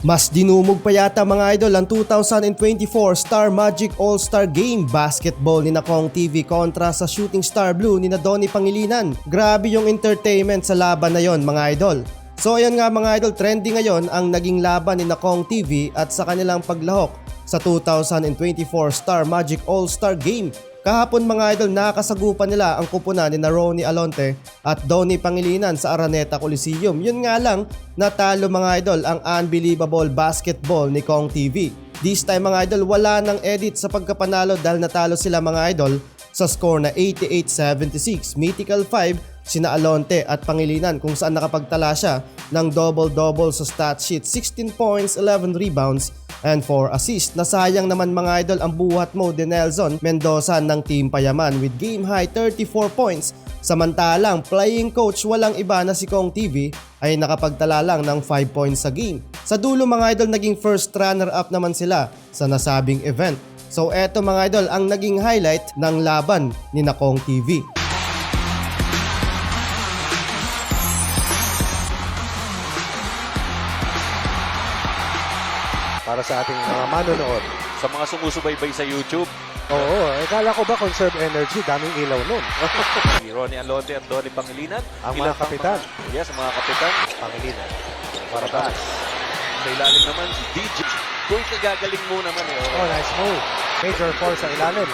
Mas dinumog pa yata mga idol ang 2024 Star Magic All-Star Game Basketball ni Kong TV kontra sa Shooting Star Blue ni Donnie Pangilinan. Grabe yung entertainment sa laban na yon mga idol. So ayan nga mga idol, trending ngayon ang naging laban ni Kong TV at sa kanilang paglahok sa 2024 Star Magic All-Star Game. Kahapon mga idol, nakasagupan nila ang kupunan ni Ronnie Alonte at Donnie Pangilinan sa Araneta Coliseum. Yun nga lang, natalo mga idol ang unbelievable basketball ni Kong TV. This time mga idol, wala nang edit sa pagkapanalo dahil natalo sila mga idol sa score na 88-76. Mythical 5 sina Alonte at Pangilinan kung saan nakapagtala siya ng double-double sa stat sheet, 16 points, 11 rebounds and 4 assists. Nasayang naman mga idol ang buhat mo de Nelson Mendoza ng Team Payaman with game high 34 points. Samantalang playing coach walang iba na si Kong TV ay nakapagtala lang ng 5 points sa game. Sa dulo mga idol, naging first runner-up naman sila sa nasabing event. So eto mga idol ang naging highlight ng laban ni Kong TV. Para sa ating mga manonood. Sa mga sumusubaybay sa YouTube, Oo, akala ko ba conserve energy, daming ilaw nun. si Ronnie Alonte at Donnie Pangilinan. Ang Ilan mga pang kapitan. Yes, ang mga kapitan. Pangilinan. Para taas. Sa ilalim naman si DJ. Kung kagagaling mo naman eh. Oh, nice move. Major force sa ilalim.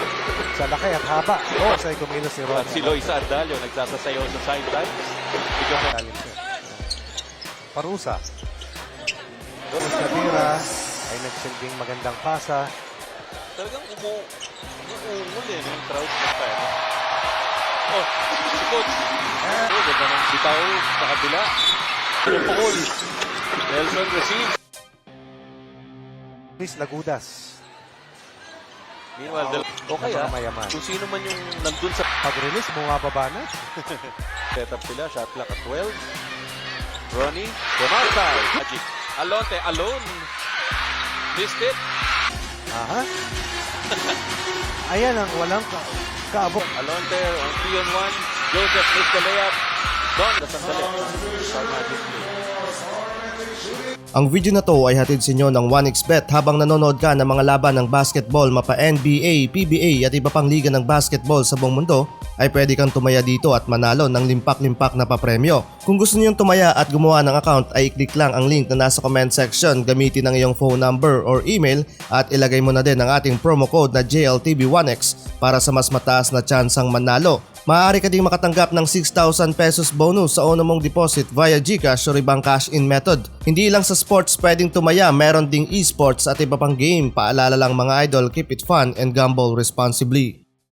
Sa laki at haba. Oh, sa kumilos si Ron. At si Loisa Ardalio nagsasasayaw sa sideline. Bigyan mo. Ilalim siya. Parusa. Rose Cadira ay nagsilbing magandang pasa. Talagang umuungol eh. Yung crowd ng pera. Oh, si Coach. Oh, ganda ng bitaw sa kabila. Pukul. Nelson receives. Chris Lagudas. Meanwhile, o kaya, Mga mayaman. kung sino man yung nandun sa Pag-release, bumababa na. setup sila, shot clock at 12. Ronnie, Demartay, Magic. Alonte, alone. Missed it. Aha. Ayan ang walang kaabok. Alonte on 3-on-1. Joseph missed the layup. Don, nasandali. Star Magic play. Ang video na to ay hatid sa inyo ng 1xBet. Habang nanonood ka ng mga laban ng basketball mapa NBA, PBA at iba pang liga ng basketball sa buong mundo, ay pwede kang tumaya dito at manalo ng limpak-limpak na papremyo. Kung gusto niyo tumaya at gumawa ng account ay i-click lang ang link na nasa comment section, gamitin ang iyong phone number or email at ilagay mo na din ang ating promo code na JLTV1X para sa mas mataas na tsansang manalo. Maaari ka ding makatanggap ng 6,000 pesos bonus sa una mong deposit via GCash o ibang cash-in method. Hindi lang sa sports pwedeng tumaya, meron ding esports at iba pang game. Paalala lang mga idol, keep it fun and gamble responsibly.